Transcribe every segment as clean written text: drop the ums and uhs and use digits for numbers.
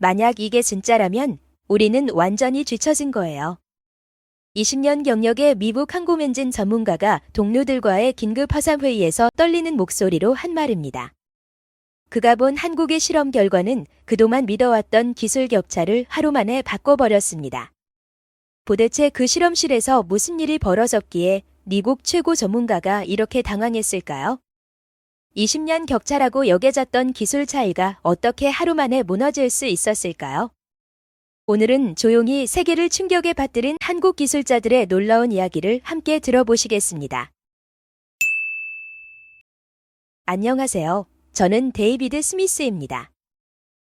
만약 이게 진짜라면 우리는 완전히 뒤처진 거예요. 20년 경력의 미국 항공엔진 전문가가 동료들과의 긴급 화상회의에서 떨리는 목소리로 한 말입니다. 그가 본 한국의 실험 결과는 그동안 믿어왔던 기술 격차를 하루 만에 바꿔버렸습니다. 도대체 그 실험실에서 무슨 일이 벌어졌기에 미국 최고 전문가가 이렇게 당황했을까요? 20년 격차라고 여겨졌던 기술 차이가 어떻게 하루 만에 무너질 수 있었을까요? 오늘은 조용히 세계를 충격에 빠뜨린 한국 기술자들의 놀라운 이야기를 함께 들어보시겠습니다. 안녕하세요. 저는 데이비드 스미스입니다.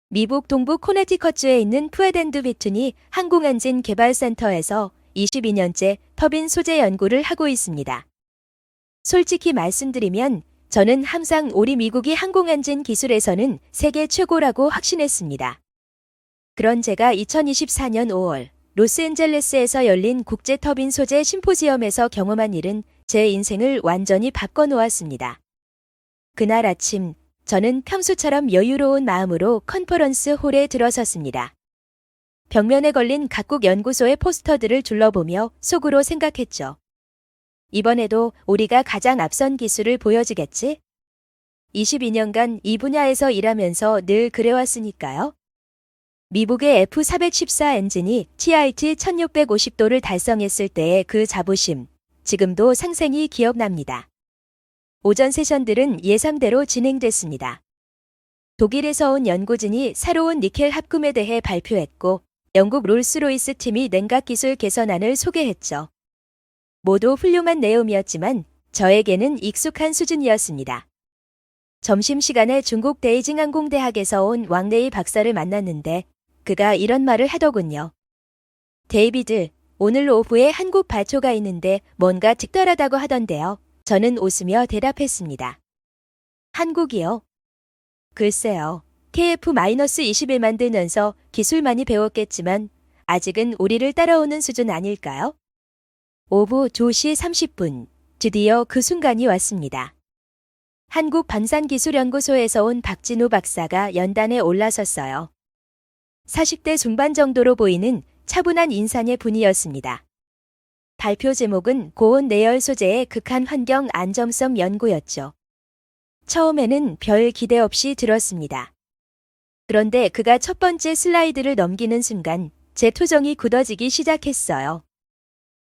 미국 동부 코네티컷주에 있는 푸에덴드 비투니 항공엔진 개발센터에서 22년째 터빈 소재 연구를 하고 있습니다. 솔직히 말씀드리면 저는 항상 우리 미국이 항공엔진 기술에서는 세계 최고라고 확신했습니다. 그런 제가 2024년 5월 로스앤젤레스에서 열린 국제 터빈 소재 심포지엄에서 경험한 일은 제 인생을 완전히 바꿔놓았습니다. 그날 아침 저는 평소처럼 여유로운 마음으로 컨퍼런스 홀에 들어섰습니다. 벽면에 걸린 각국 연구소의 포스터들을 둘러보며 속으로 생각했죠. 이번에도 우리가 가장 앞선 기술을 보여주겠지? 22년간 이 분야에서 일하면서 늘 그래왔으니까요. 미국의 F414 엔진이 TRT 1650도를 달성했을 때의 그 자부심, 지금도 생생히 기억납니다. 오전 세션들은 예상대로 진행됐습니다. 독일에서 온 연구진이 새로운 니켈 합금에 대해 발표했고, 영국 롤스로이스 팀이 냉각 기술 개선안을 소개했죠. 모두 훌륭한 내용이었지만 저에게는 익숙한 수준이었습니다. 점심시간에 중국 베이징 항공대학에서 온 왕래희 박사를 만났는데 그가 이런 말을 하더군요. 데이비드, 오늘 오후에 한국 발표가 있는데 뭔가 특별하다고 하던데요. 저는 웃으며 대답했습니다. 한국이요? 글쎄요. KF-21 만들면서 기술 많이 배웠겠지만 아직은 우리를 따라오는 수준 아닐까요? 오후 2시 30분, 드디어 그 순간이 왔습니다. 한국반산기술연구소에서 온 박진우 박사가 연단에 올라섰어요. 40대 중반 정도로 보이는 차분한 인상의 분이었습니다. 발표 제목은 고온 내열 소재의 극한 환경 안정성 연구였죠. 처음에는 별 기대 없이 들었습니다. 그런데 그가 첫 번째 슬라이드를 넘기는 순간 제 표정이 굳어지기 시작했어요.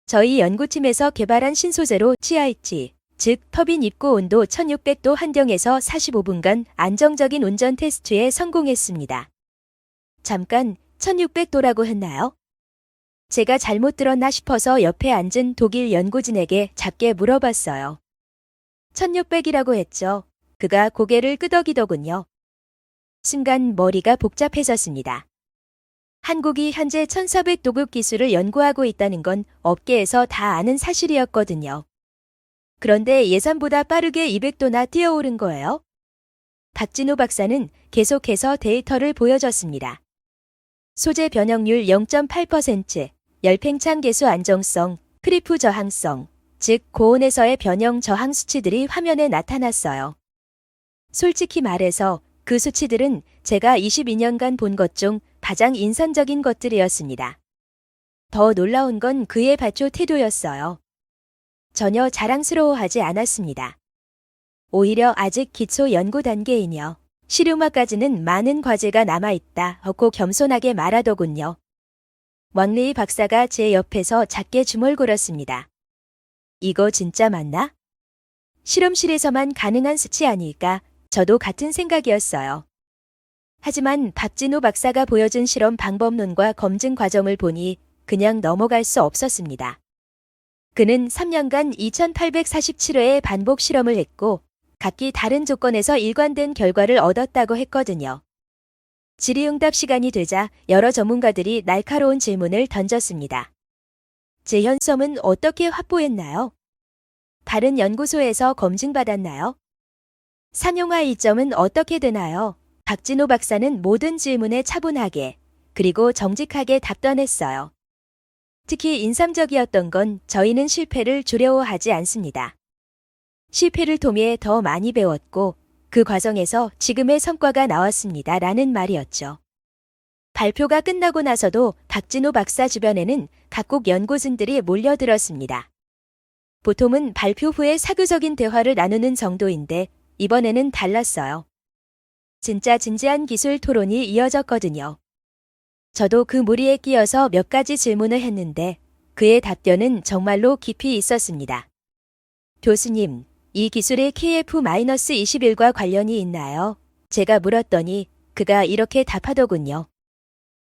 저희 연구팀에서 개발한 신소재로 TRT, 즉 터빈 입구 온도 1600도 환경에서 45분간 안정적인 운전 테스트에 성공했습니다. 잠깐 1600도라고 했나요? 제가 잘못 들었나 싶어서 옆에 앉은 독일 연구진에게 작게 물어봤어요. 1600이라고 했죠. 그가 고개를 끄덕이더군요. 순간 머리가 복잡해졌습니다. 한국이 현재 1400도급 기술을 연구하고 있다는 건 업계에서 다 아는 사실이었거든요. 그런데 예상보다 빠르게 200도나 뛰어오른 거예요. 박진우 박사는 계속해서 데이터를 보여줬습니다. 소재 변형률 0.8%, 열팽창 계수 안정성, 크리프 저항성, 즉 고온에서의 변형 저항 수치들이 화면에 나타났어요. 솔직히 말해서 그 수치들은 제가 22년간 본 것 중 가장 인상적인 것들이었습니다. 더 놀라운 건 그의 발표 태도였어요. 전혀 자랑스러워하지 않았습니다. 오히려 아직 기초 연구 단계이며 실용화까지는 많은 과제가 남아있다 하고 겸손하게 말하더군요. 왕래희 박사가 제 옆에서 작게 주물거렸습니다. 이거 진짜 맞나? 실험실에서만 가능한 수치 아닐까? 저도 같은 생각이었어요. 하지만 박진우 박사가 보여준 실험 방법론과 검증 과정을 보니 그냥 넘어갈 수 없었습니다. 그는 3년간 2847회의 반복 실험을 했고 각기 다른 조건에서 일관된 결과를 얻었다고 했거든요. 질의응답 시간이 되자 여러 전문가들이 날카로운 질문을 던졌습니다. 재현섬은 어떻게 확보했나요? 다른 연구소에서 검증받았나요? 상용화 이점은 어떻게 되나요? 박진우 박사는 모든 질문에 차분하게 그리고 정직하게 답변했어요. 특히 인상적이었던 건 저희는 실패를 두려워하지 않습니다. 실패를 통해 더 많이 배웠고 그 과정에서 지금의 성과가 나왔습니다. 라는 말이었죠. 발표가 끝나고 나서도 박진호 박사 주변에는 각국 연구진들이 몰려들었습니다. 보통은 발표 후에 사교적인 대화를 나누는 정도인데 이번에는 달랐어요. 진짜 진지한 기술 토론이 이어졌거든요. 저도 그 무리에 끼어서 몇 가지 질문을 했는데 그의 답변은 정말로 깊이 있었습니다. 교수님, 이 기술의 KF-21과 관련이 있나요? 제가 물었더니 그가 이렇게 답하더군요.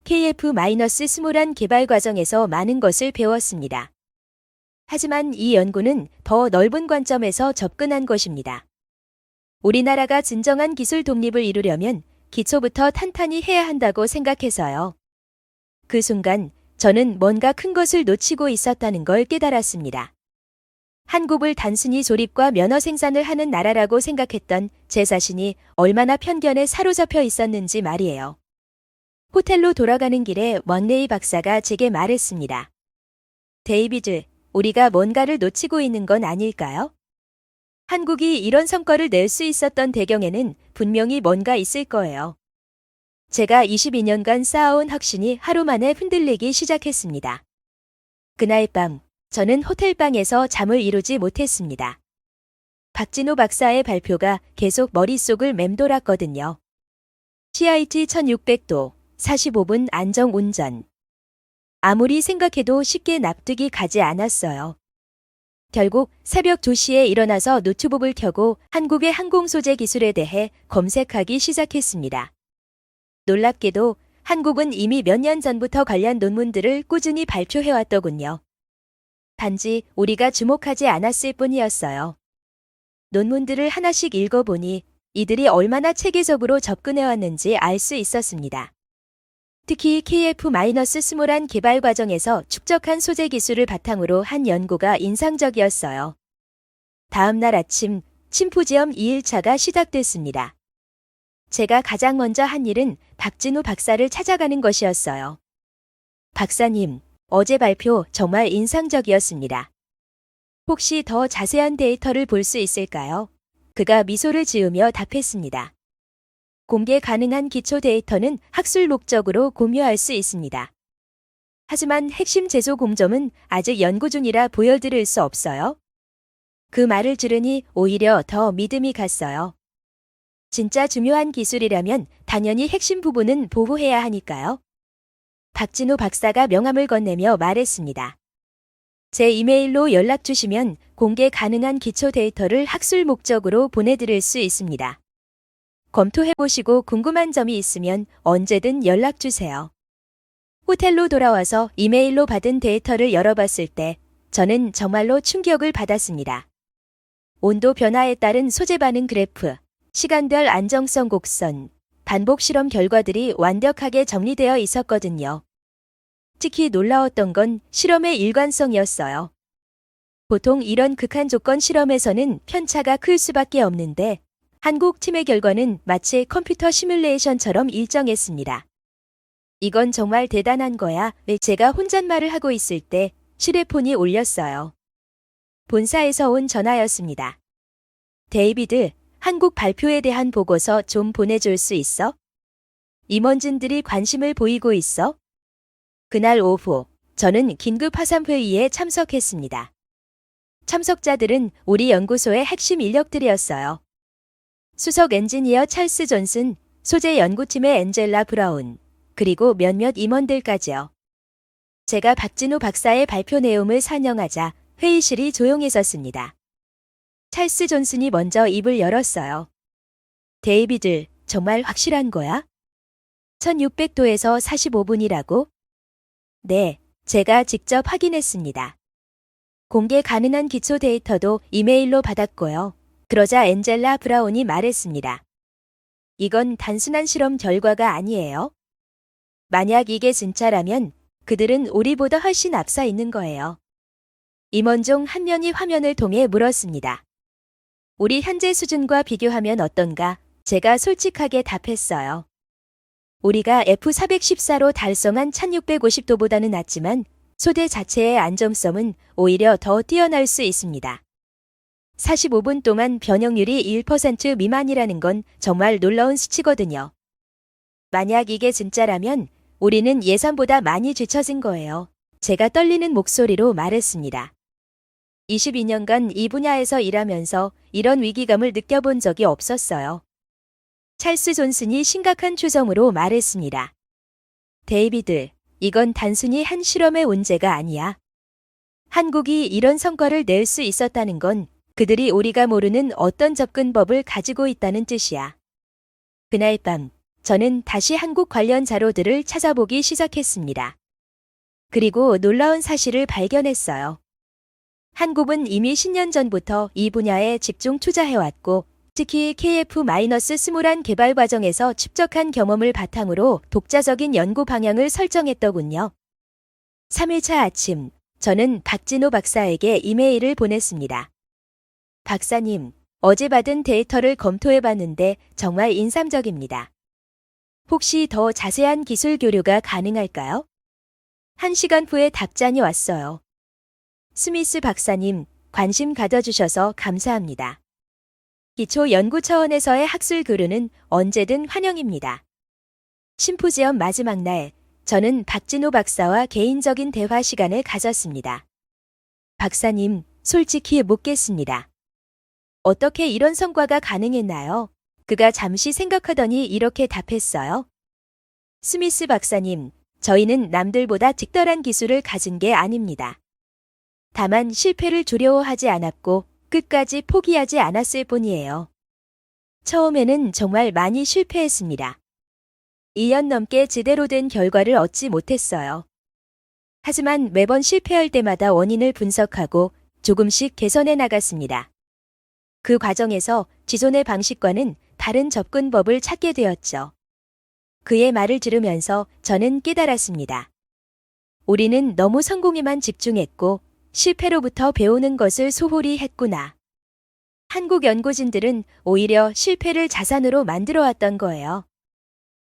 KF-21 개발 과정에서 많은 것을 배웠습니다. 하지만 이 연구는 더 넓은 관점에서 접근한 것입니다. 우리나라가 진정한 기술 독립을 이루려면 기초부터 탄탄히 해야 한다고 생각해서요. 그 순간 저는 뭔가 큰 것을 놓치고 있었다는 걸 깨달았습니다. 한국을 단순히 조립과 면허 생산을 하는 나라라고 생각했던 제 자신이 얼마나 편견에 사로잡혀 있었는지 말이에요. 호텔로 돌아가는 길에 왕레이 박사가 제게 말했습니다. 데이비드, 우리가 뭔가를 놓치고 있는 건 아닐까요? 한국이 이런 성과를 낼 수 있었던 배경에는 분명히 뭔가 있을 거예요. 제가 22년간 쌓아온 확신이 하루 만에 흔들리기 시작했습니다. 그날 밤, 저는 호텔방에서 잠을 이루지 못했습니다. 박진호 박사의 발표가 계속 머릿속을 맴돌았거든요. CIT 1600도, 45분 안정 운전. 아무리 생각해도 쉽게 납득이 가지 않았어요. 결국 새벽 2시에 일어나서 노트북을 켜고 한국의 항공 소재 기술에 대해 검색하기 시작했습니다. 놀랍게도 한국은 이미 몇 년 전부터 관련 논문들을 꾸준히 발표해왔더군요. 단지 우리가 주목하지 않았을 뿐이었어요. 논문들을 하나씩 읽어보니 이들이 얼마나 체계적으로 접근해왔는지 알 수 있었습니다. 특히 KF-21 개발 과정에서 축적한 소재 기술을 바탕으로 한 연구가 인상적이었어요. 다음 날 아침 심포지엄 2일차가 시작됐습니다. 제가 가장 먼저 한 일은 박진호 박사를 찾아가는 것이었어요. 박사님, 어제 발표 정말 인상적이었습니다. 혹시 더 자세한 데이터를 볼 수 있을까요? 그가 미소를 지으며 답했습니다. 공개 가능한 기초 데이터는 학술 목적으로 공유할 수 있습니다. 하지만 핵심 제조 공정은 아직 연구 중이라 보여드릴 수 없어요. 그 말을 들으니 오히려 더 믿음이 갔어요. 진짜 중요한 기술이라면 당연히 핵심 부분은 보호해야 하니까요. 박진호 박사가 명함을 건네며 말했습니다. 제 이메일로 연락 주시면 공개 가능한 기초 데이터를 학술 목적으로 보내드릴 수 있습니다. 검토해보시고 궁금한 점이 있으면 언제든 연락 주세요. 호텔로 돌아와서 이메일로 받은 데이터를 열어봤을 때 저는 정말로 충격을 받았습니다. 온도 변화에 따른 소재 반응 그래프, 시간별 안정성 곡선, 반복 실험 결과들이 완벽하게 정리되어 있었거든요. 특히 놀라웠던 건 실험의 일관성이었어요. 보통 이런 극한 조건 실험에서는 편차가 클 수밖에 없는데 한국 팀의 결과는 마치 컴퓨터 시뮬레이션처럼 일정했습니다. 이건 정말 대단한 거야. 제가 혼잣말을 하고 있을 때 휴대폰이 울렸어요. 본사에서 온 전화였습니다. 데이비드, 한국 발표에 대한 보고서 좀 보내줄 수 있어? 임원진들이 관심을 보이고 있어? 그날 오후, 저는 긴급 화상회의에 참석했습니다. 참석자들은 우리 연구소의 핵심 인력들이었어요. 수석 엔지니어 찰스 존슨, 소재 연구팀의 엔젤라 브라운, 그리고 몇몇 임원들까지요. 제가 박진호 박사의 발표 내용을 설명하자 회의실이 조용해졌습니다. 찰스 존슨이 먼저 입을 열었어요. 데이비드, 정말 확실한 거야? 1600도에서 45분이라고? 네, 제가 직접 확인했습니다. 공개 가능한 기초 데이터도 이메일로 받았고요. 그러자 엔젤라 브라운이 말했습니다. 이건 단순한 실험 결과가 아니에요. 만약 이게 진짜라면 그들은 우리보다 훨씬 앞서 있는 거예요. 임원 중 한 명이 화면을 통해 물었습니다. 우리 현재 수준과 비교하면 어떤가? 제가 솔직하게 답했어요. 우리가 F414로 달성한 1650도보다는 낫지만 소재 자체의 안정성은 오히려 더 뛰어날 수 있습니다. 45분 동안 변형률이 1% 미만이라는 건 정말 놀라운 수치거든요. 만약 이게 진짜라면 우리는 예상보다 많이 뒤처진 거예요. 제가 떨리는 목소리로 말했습니다. 22년간 이 분야에서 일하면서 이런 위기감을 느껴본 적이 없었어요. 찰스 존슨이 심각한 표정으로 말했습니다. 데이비드, 이건 단순히 한 실험의 문제가 아니야. 한국이 이런 성과를 낼 수 있었다는 건 그들이 우리가 모르는 어떤 접근법을 가지고 있다는 뜻이야. 그날 밤, 저는 다시 한국 관련 자료들을 찾아보기 시작했습니다. 그리고 놀라운 사실을 발견했어요. 한국은 이미 10년 전부터 이 분야에 집중 투자해왔고, 특히 KF-스몰한 개발 과정에서 축적한 경험을 바탕으로 독자적인 연구 방향을 설정했더군요. 3일차 아침, 저는 박진호 박사에게 이메일을 보냈습니다. 박사님, 어제 받은 데이터를 검토해봤는데 정말 인상적입니다. 혹시 더 자세한 기술 교류가 가능할까요? 1시간 후에 답장이 왔어요. 스미스 박사님, 관심 가져주셔서 감사합니다. 기초 연구 차원에서의 학술 교류는 언제든 환영입니다. 심포지엄 마지막 날, 저는 박진호 박사와 개인적인 대화 시간을 가졌습니다. 박사님, 솔직히 묻겠습니다. 어떻게 이런 성과가 가능했나요? 그가 잠시 생각하더니 이렇게 답했어요. 스미스 박사님, 저희는 남들보다 특별한 기술을 가진 게 아닙니다. 다만 실패를 두려워하지 않았고 끝까지 포기하지 않았을 뿐이에요. 처음에는 정말 많이 실패했습니다. 2년 넘게 제대로 된 결과를 얻지 못했어요. 하지만 매번 실패할 때마다 원인을 분석하고 조금씩 개선해 나갔습니다. 그 과정에서 기존의 방식과는 다른 접근법을 찾게 되었죠. 그의 말을 들으면서 저는 깨달았습니다. 우리는 너무 성공에만 집중했고 실패로부터 배우는 것을 소홀히 했구나. 한국 연구진들은 오히려 실패를 자산으로 만들어 왔던 거예요.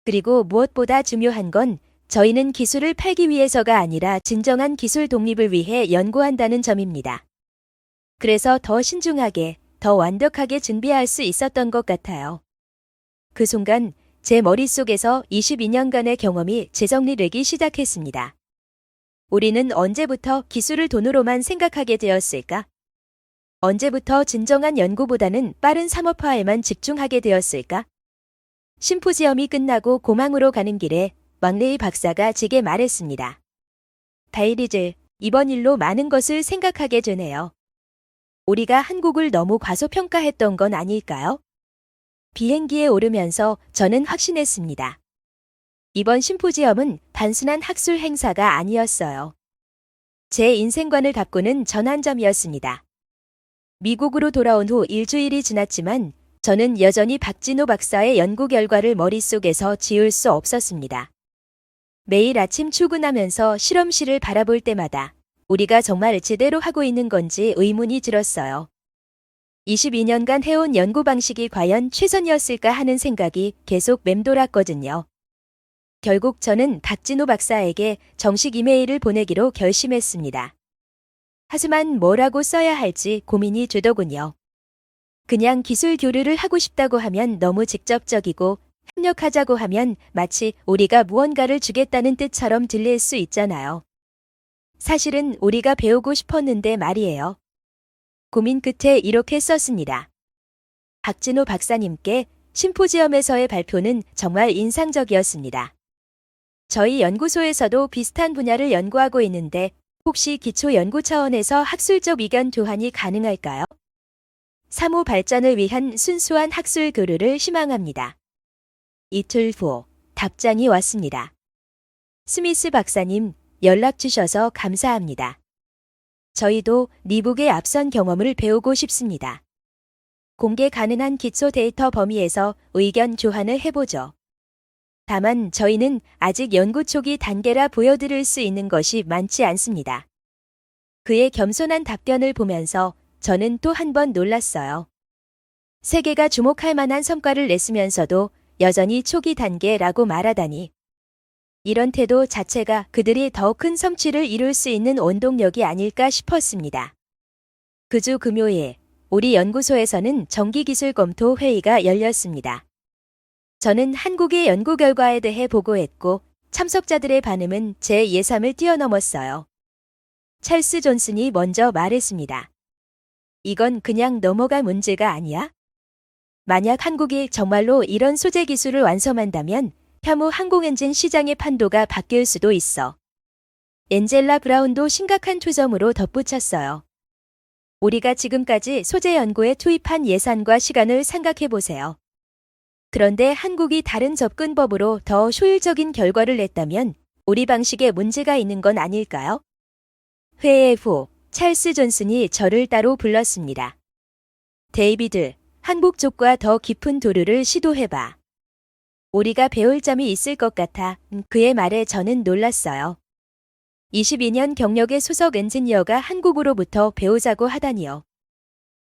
그리고 무엇보다 중요한 건 저희는 기술을 팔기 위해서가 아니라 진정한 기술 독립을 위해 연구한다는 점입니다. 그래서 더 신중하게, 더 완벽하게 준비할 수 있었던 것 같아요. 그 순간 제 머릿속에서 22년간의 경험이 재정리되기 시작했습니다. 우리는 언제부터 기술을 돈으로만 생각하게 되었을까? 언제부터 진정한 연구보다는 빠른 산업화에만 집중하게 되었을까? 심포지엄이 끝나고 공항으로 가는 길에 막레이 박사가 제게 말했습니다. 다이리즈, 이번 일로 많은 것을 생각하게 되네요. 우리가 한국을 너무 과소평가했던 건 아닐까요? 비행기에 오르면서 저는 확신했습니다. 이번 심포지엄은 단순한 학술 행사가 아니었어요. 제 인생관을 바꾸는 전환점이었습니다. 미국으로 돌아온 후 일주일이 지났지만 저는 여전히 박진호 박사의 연구 결과를 머릿속에서 지울 수 없었습니다. 매일 아침 출근하면서 실험실을 바라볼 때마다 우리가 정말 제대로 하고 있는 건지 의문이 들었어요. 22년간 해온 연구 방식이 과연 최선이었을까 하는 생각이 계속 맴돌았거든요. 결국 저는 박진호 박사에게 정식 이메일을 보내기로 결심했습니다. 하지만 뭐라고 써야 할지 고민이 되더군요. 그냥 기술 교류를 하고 싶다고 하면 너무 직접적이고 협력하자고 하면 마치 우리가 무언가를 주겠다는 뜻처럼 들릴 수 있잖아요. 사실은 우리가 배우고 싶었는데 말이에요. 고민 끝에 이렇게 썼습니다. 박진호 박사님께 심포지엄에서의 발표는 정말 인상적이었습니다. 저희 연구소에서도 비슷한 분야를 연구하고 있는데 혹시 기초 연구 차원에서 학술적 의견 교환이 가능할까요? 사무 발전을 위한 순수한 학술 교류를 희망합니다. 이틀 후 답장이 왔습니다. 스미스 박사님, 연락 주셔서 감사합니다. 저희도 미국의 앞선 경험을 배우고 싶습니다. 공개 가능한 기초 데이터 범위에서 의견 교환을 해보죠. 다만 저희는 아직 연구 초기 단계라 보여드릴 수 있는 것이 많지 않습니다. 그의 겸손한 답변을 보면서 저는 또 한 번 놀랐어요. 세계가 주목할 만한 성과를 냈으면서도 여전히 초기 단계라고 말하다니. 이런 태도 자체가 그들이 더 큰 성취를 이룰 수 있는 원동력이 아닐까 싶었습니다. 그 주 금요일, 우리 연구소에서는 정기기술 검토 회의가 열렸습니다. 저는 한국의 연구 결과에 대해 보고했고 참석자들의 반응은 제 예상을 뛰어넘었어요. 찰스 존슨이 먼저 말했습니다. 이건 그냥 넘어갈 문제가 아니야? 만약 한국이 정말로 이런 소재 기술을 완성한다면 향후 항공엔진 시장의 판도가 바뀔 수도 있어. 엔젤라 브라운도 심각한 초점으로 덧붙였어요. 우리가 지금까지 소재 연구에 투입한 예산과 시간을 생각해 보세요. 그런데 한국이 다른 접근법으로 더 효율적인 결과를 냈다면 우리 방식에 문제가 있는 건 아닐까요? 회의 후 찰스 존슨이 저를 따로 불렀습니다. 데이비드, 한국 쪽과 더 깊은 교류를 시도해봐. 우리가 배울 점이 있을 것 같아 그의 말에 저는 놀랐어요. 22년 경력의 소속 엔지니어가 한국으로부터 배우자고 하다니요.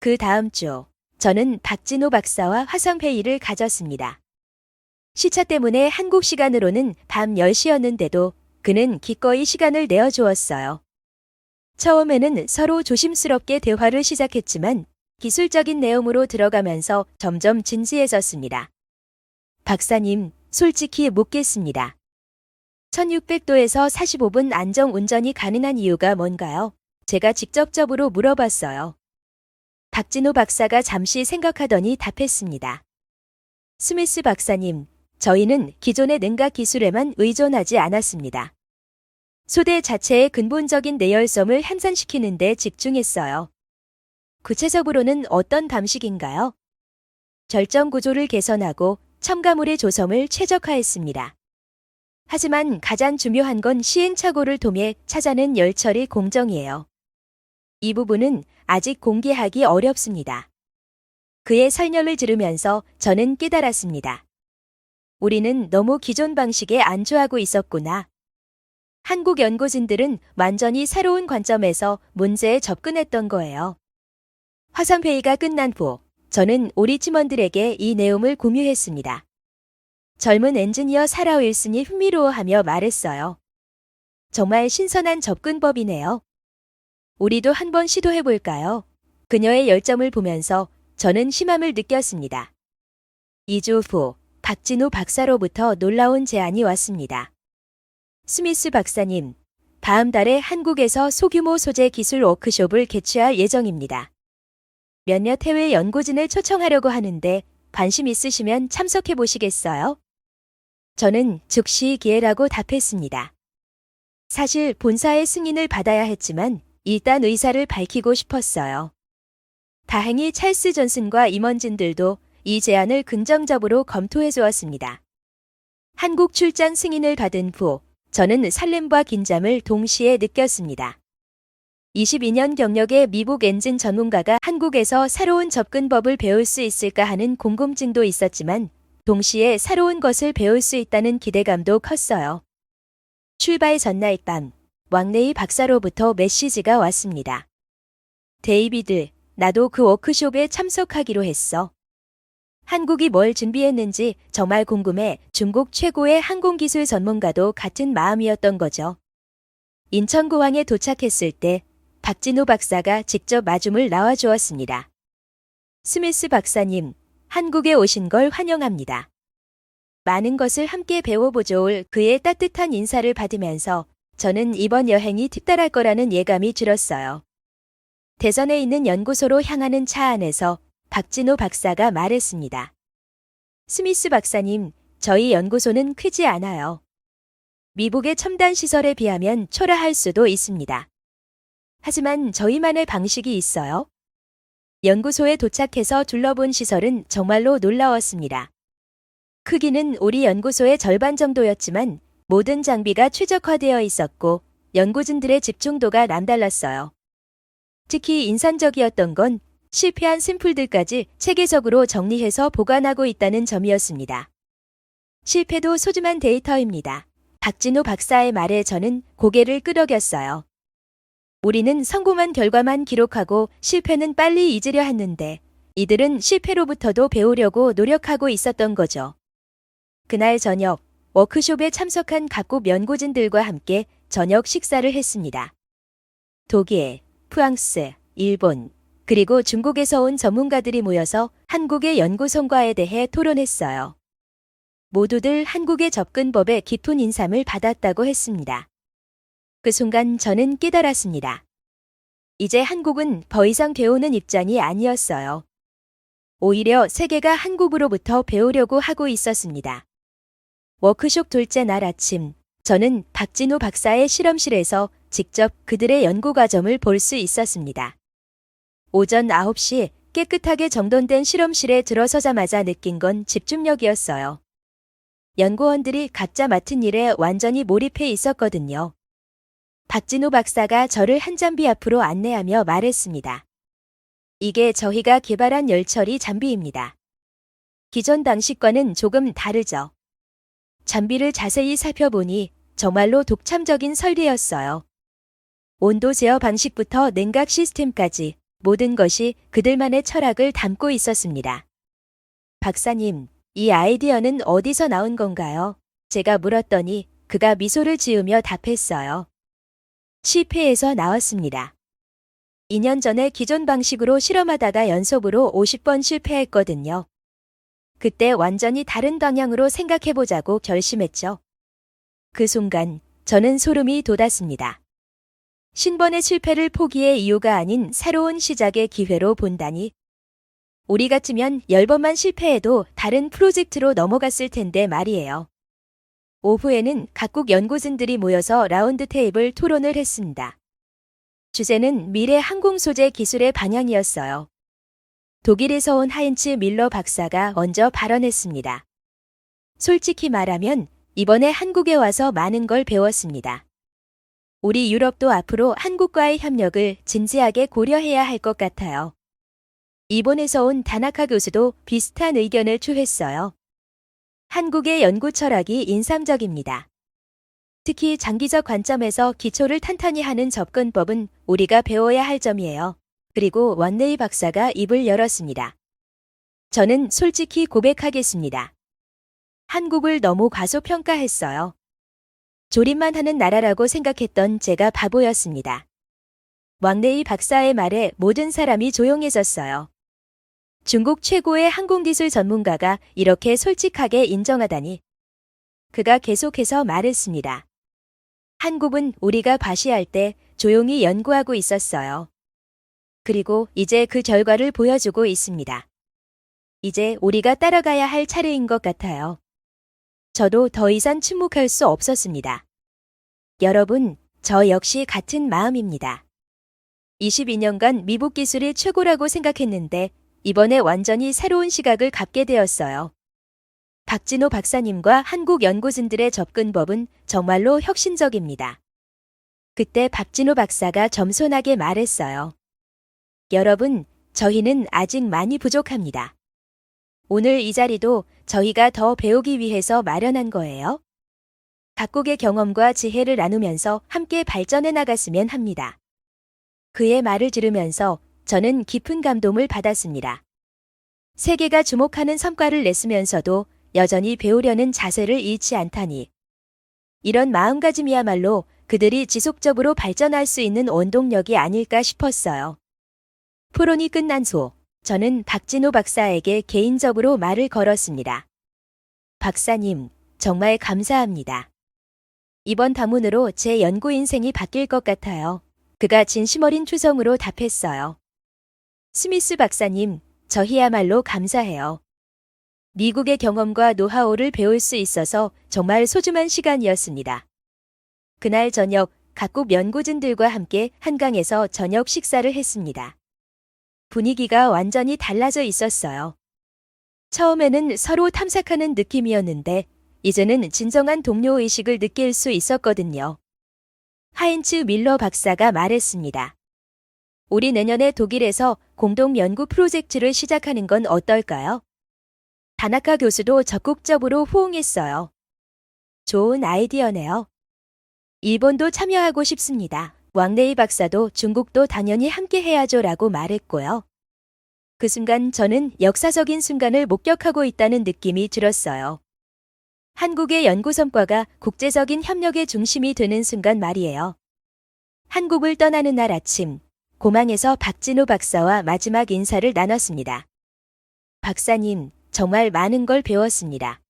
그 다음 주 저는 박진호 박사와 화상회의를 가졌습니다. 시차 때문에 한국 시간으로는 밤 10시였는데도 그는 기꺼이 시간을 내어주었어요. 처음에는 서로 조심스럽게 대화를 시작했지만 기술적인 내용으로 들어가면서 점점 진지해졌습니다. 박사님, 솔직히 묻겠습니다. 1600도에서 45분 안정 운전이 가능한 이유가 뭔가요? 제가 직접적으로 물어봤어요. 박진호 박사가 잠시 생각하더니 답했습니다. 스미스 박사님, 저희는 기존의 냉각 기술에만 의존하지 않았습니다. 소재 자체의 근본적인 내열성을 향상시키는 데 집중했어요. 구체적으로는 어떤 방식인가요? 절정 구조를 개선하고 첨가물의 조성을 최적화했습니다. 하지만 가장 중요한 건 시행착오를 통해 찾아낸 열처리 공정이에요. 이 부분은 아직 공개하기 어렵습니다. 그의 설명을 들으면서 저는 깨달았습니다. 우리는 너무 기존 방식에 안주하고 있었구나. 한국 연구진들은 완전히 새로운 관점에서 문제에 접근했던 거예요. 화상회의가 끝난 후 저는 우리 팀원들에게 이 내용을 공유했습니다. 젊은 엔지니어 사라 윌슨이 흥미로워하며 말했어요. 정말 신선한 접근법이네요. 우리도 한번 시도해볼까요? 그녀의 열정을 보면서 저는 희망을 느꼈습니다. 2주 후 박진호 박사로부터 놀라운 제안이 왔습니다. 스미스 박사님, 다음 달에 한국에서 소규모 소재 기술 워크숍을 개최할 예정입니다. 몇몇 해외 연구진을 초청하려고 하는데 관심 있으시면 참석해 보시겠어요? 저는 즉시 기회라고 답했습니다. 사실 본사의 승인을 받아야 했지만 일단 의사를 밝히고 싶었어요. 다행히 찰스 존슨과 임원진들도 이 제안을 긍정적으로 검토해 주었습니다. 한국 출장 승인을 받은 후 저는 설렘과 긴장을 동시에 느꼈습니다. 22년 경력의 미국 엔진 전문가가 한국에서 새로운 접근법을 배울 수 있을까 하는 궁금증도 있었지만 동시에 새로운 것을 배울 수 있다는 기대감도 컸어요. 출발 전날 밤 왕래희 박사로부터 메시지가 왔습니다. 데이비드, 나도 그 워크숍에 참석하기로 했어. 한국이 뭘 준비했는지 정말 궁금해. 중국 최고의 항공기술 전문가도 같은 마음이었던 거죠. 인천공항에 도착했을 때 박진호 박사가 직접 마중을 나와주었습니다. 스미스 박사님, 한국에 오신 걸 환영합니다. 많은 것을 함께 배워보죠. 그의 따뜻한 인사를 받으면서 저는 이번 여행이 특별할 거라는 예감이 들었어요. 대전에 있는 연구소로 향하는 차 안에서 박진호 박사가 말했습니다. 스미스 박사님, 저희 연구소는 크지 않아요. 미국의 첨단 시설에 비하면 초라할 수도 있습니다. 하지만 저희만의 방식이 있어요. 연구소에 도착해서 둘러본 시설은 정말로 놀라웠습니다. 크기는 우리 연구소의 절반 정도였지만 모든 장비가 최적화되어 있었고 연구진들의 집중도가 남달랐어요. 특히 인상적이었던 건 실패한 샘플들까지 체계적으로 정리해서 보관하고 있다는 점이었습니다. 실패도 소중한 데이터입니다. 박진호 박사의 말에 저는 고개를 끄덕였어요. 우리는 성공한 결과만 기록하고 실패는 빨리 잊으려 했는데 이들은 실패로부터도 배우려고 노력하고 있었던 거죠. 그날 저녁 워크숍에 참석한 각국 연구진들과 함께 저녁 식사를 했습니다. 독일, 프랑스, 일본, 그리고 중국에서 온 전문가들이 모여서 한국의 연구 성과에 대해 토론했어요. 모두들 한국의 접근법에 깊은 인상을 받았다고 했습니다. 그 순간 저는 깨달았습니다. 이제 한국은 더 이상 배우는 입장이 아니었어요. 오히려 세계가 한국으로부터 배우려고 하고 있었습니다. 워크숍 둘째 날 아침, 저는 박진우 박사의 실험실에서 직접 그들의 연구 과정을 볼 수 있었습니다. 오전 9시 깨끗하게 정돈된 실험실에 들어서자마자 느낀 건 집중력이었어요. 연구원들이 각자 맡은 일에 완전히 몰입해 있었거든요. 박진우 박사가 저를 한 잠비 앞으로 안내하며 말했습니다. 이게 저희가 개발한 열처리 잠비입니다. 기존 방식과는 조금 다르죠. 잠비를 자세히 살펴보니 정말로 독창적인 설계였어요. 온도 제어 방식부터 냉각 시스템까지 모든 것이 그들만의 철학을 담고 있었습니다. 박사님, 이 아이디어는 어디서 나온 건가요? 제가 물었더니 그가 미소를 지으며 답했어요. 실패에서 나왔습니다. 2년 전에 기존 방식으로 실험하다가 연속으로 50번 실패했거든요. 그때 완전히 다른 방향으로 생각해보자고 결심했죠. 그 순간 저는 소름이 돋았습니다. 신번의 실패를 포기의 이유가 아닌 새로운 시작의 기회로 본다니. 우리 같으면 10번만 실패해도 다른 프로젝트로 넘어갔을 텐데 말이에요. 오후에는 각국 연구진들이 모여서 라운드 테이블 토론을 했습니다. 주제는 미래 항공 소재 기술의 방향이었어요. 독일에서 온 하인츠 밀러 박사가 먼저 발언했습니다. 솔직히 말하면 이번에 한국에 와서 많은 걸 배웠습니다. 우리 유럽도 앞으로 한국과의 협력을 진지하게 고려해야 할 것 같아요. 일본에서 온 다나카 교수도 비슷한 의견을 추했어요. 한국의 연구 철학이 인상적입니다. 특히 장기적 관점에서 기초를 탄탄히 하는 접근법은 우리가 배워야 할 점이에요. 그리고 원네이 박사가 입을 열었습니다. 저는 솔직히 고백하겠습니다. 한국을 너무 과소평가했어요. 조립만 하는 나라라고 생각했던 제가 바보였습니다. 왕네이 박사의 말에 모든 사람이 조용해졌어요. 중국 최고의 항공기술 전문가가 이렇게 솔직하게 인정하다니. 그가 계속해서 말했습니다. 한국은 우리가 과시할 때 조용히 연구하고 있었어요. 그리고 이제 그 결과를 보여주고 있습니다. 이제 우리가 따라가야 할 차례인 것 같아요. 저도 더 이상 침묵할 수 없었습니다. 여러분, 저 역시 같은 마음입니다. 22년간 미국 기술이 최고라고 생각했는데 이번에 완전히 새로운 시각을 갖게 되었어요. 박진호 박사님과 한국 연구진들의 접근법은 정말로 혁신적입니다. 그때 박진호 박사가 겸손하게 말했어요. 여러분, 저희는 아직 많이 부족합니다. 오늘 이 자리도 저희가 더 배우기 위해서 마련한 거예요. 각국의 경험과 지혜를 나누면서 함께 발전해 나갔으면 합니다. 그의 말을 들으면서 저는 깊은 감동을 받았습니다. 세계가 주목하는 성과를 냈으면서도 여전히 배우려는 자세를 잃지 않다니. 이런 마음가짐이야말로 그들이 지속적으로 발전할 수 있는 원동력이 아닐까 싶었어요. 토론이 끝난 후 저는 박진호 박사에게 개인적으로 말을 걸었습니다. 박사님, 정말 감사합니다. 이번 방문으로 제 연구 인생이 바뀔 것 같아요. 그가 진심 어린 초성으로 답했어요. 스미스 박사님, 저희야말로 감사해요. 미국의 경험과 노하우를 배울 수 있어서 정말 소중한 시간이었습니다. 그날 저녁 각국 연구진들과 함께 한강에서 저녁 식사를 했습니다. 분위기가 완전히 달라져 있었어요. 처음에는 서로 탐색하는 느낌이었는데 이제는 진정한 동료의식을 느낄 수 있었거든요. 하인츠 밀러 박사가 말했습니다. 우리 내년에 독일에서 공동 연구 프로젝트를 시작하는 건 어떨까요? 다나카 교수도 적극적으로 호응했어요. 좋은 아이디어네요. 일본도 참여하고 싶습니다. 왕네이 박사도 중국도 당연히 함께 해야죠 라고 말했고요. 그 순간 저는 역사적인 순간을 목격하고 있다는 느낌이 들었어요. 한국의 연구 성과가 국제적인 협력의 중심이 되는 순간 말이에요. 한국을 떠나는 날 아침, 공항에서 박진호 박사와 마지막 인사를 나눴습니다. 박사님, 정말 많은 걸 배웠습니다.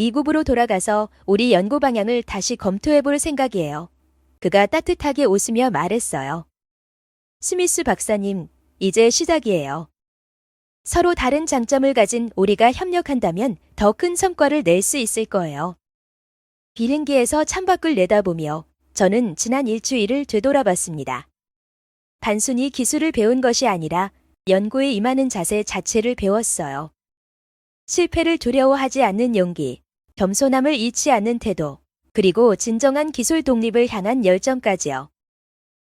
미국으로 돌아가서 우리 연구 방향을 다시 검토해 볼 생각이에요. 그가 따뜻하게 웃으며 말했어요. 스미스 박사님, 이제 시작이에요. 서로 다른 장점을 가진 우리가 협력한다면 더 큰 성과를 낼 수 있을 거예요. 비행기에서 창밖을 내다보며 저는 지난 일주일을 되돌아봤습니다. 단순히 기술을 배운 것이 아니라 연구에 임하는 자세 자체를 배웠어요. 실패를 두려워하지 않는 용기, 겸손함을 잃지 않는 태도, 그리고 진정한 기술 독립을 향한 열정까지요.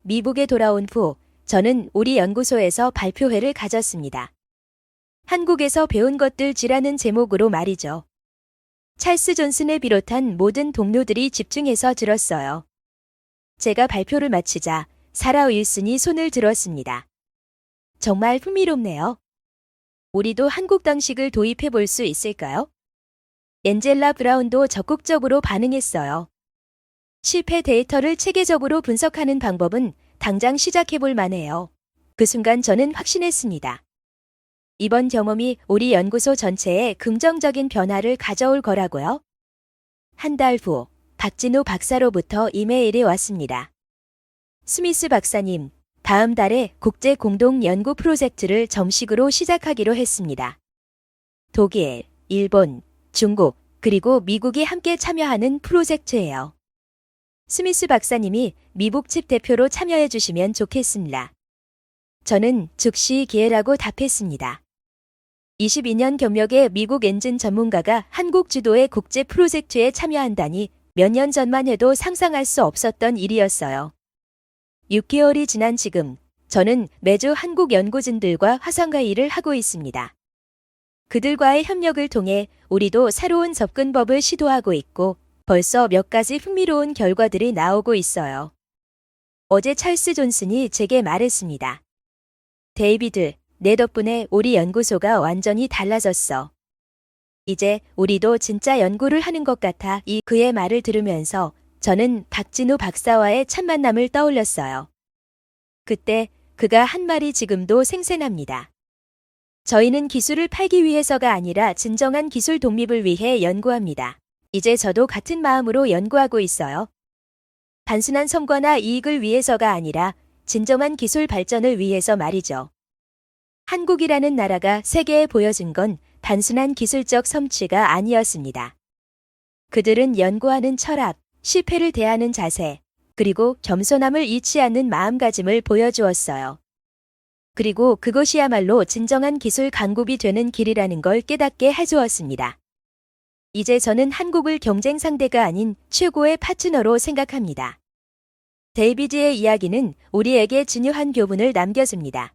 미국에 돌아온 후 저는 우리 연구소에서 발표회를 가졌습니다. 한국에서 배운 것들지라는 제목으로 말이죠. 찰스 존슨을 비롯한 모든 동료들이 집중해서 들었어요. 제가 발표를 마치자 사라 윌슨이 손을 들었습니다. 정말 흥미롭네요. 우리도 한국 방식을 도입해 볼 수 있을까요? 엔젤라 브라운도 적극적으로 반응했어요. 실패 데이터를 체계적으로 분석하는 방법은 당장 시작해 볼 만해요. 그 순간 저는 확신했습니다. 이번 경험이 우리 연구소 전체에 긍정적인 변화를 가져올 거라고요. 한 달 후 박진우 박사로부터 이메일이 왔습니다. 스미스 박사님, 다음 달에 국제 공동 연구 프로젝트를 정식으로 시작하기로 했습니다. 독일, 일본, 중국, 그리고 미국이 함께 참여하는 프로젝트예요. 스미스 박사님이 미국 칩 대표로 참여해 주시면 좋겠습니다. 저는 즉시 기회라고 답했습니다. 22년 경력의 미국 엔진 전문가가 한국 주도의 국제 프로젝트에 참여한다니 몇 년 전만 해도 상상할 수 없었던 일이었어요. 6개월이 지난 지금 저는 매주 한국 연구진들과 화상과 일을 하고 있습니다. 그들과의 협력을 통해 우리도 새로운 접근법을 시도하고 있고 벌써 몇 가지 흥미로운 결과들이 나오고 있어요. 어제 찰스 존슨이 제게 말했습니다. 데이비드, 내 덕분에 우리 연구소가 완전히 달라졌어. 이제 우리도 진짜 연구를 하는 것 같아. 그의 말을 들으면서 저는 박진우 박사와의 첫 만남을 떠올렸어요. 그때 그가 한 말이 지금도 생생합니다. 저희는 기술을 팔기 위해서가 아니라 진정한 기술 독립을 위해 연구합니다. 이제 저도 같은 마음으로 연구하고 있어요. 단순한 성과나 이익을 위해서가 아니라 진정한 기술 발전을 위해서 말이죠. 한국이라는 나라가 세계에 보여준 건 단순한 기술적 솜씨가 아니었습니다. 그들은 연구하는 철학, 실패를 대하는 자세, 그리고 겸손함을 잃지 않는 마음가짐을 보여주었어요. 그리고 그것이야말로 진정한 기술 강국이 되는 길이라는 걸 깨닫게 해주었습니다. 이제 저는 한국을 경쟁 상대가 아닌 최고의 파트너로 생각합니다. 데이비드의 이야기는 우리에게 중요한 교훈을 남겨줍니다.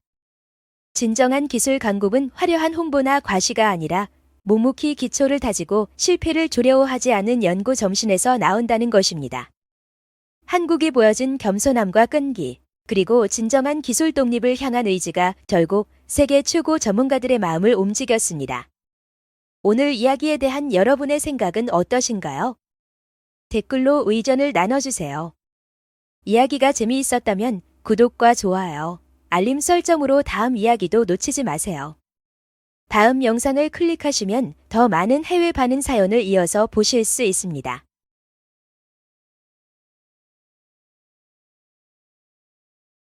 진정한 기술 강국은 화려한 홍보나 과시가 아니라 묵묵히 기초를 다지고 실패를 두려워하지 않은 연구 정신에서 나온다는 것입니다. 한국이 보여준 겸손함과 끈기, 그리고 진정한 기술 독립을 향한 의지가 결국 세계 최고 전문가들의 마음을 움직였습니다. 오늘 이야기에 대한 여러분의 생각은 어떠신가요? 댓글로 의견을 나눠주세요. 이야기가 재미있었다면 구독과 좋아요, 알림 설정으로 다음 이야기도 놓치지 마세요. 다음 영상을 클릭하시면 더 많은 해외 반응 사연을 이어서 보실 수 있습니다.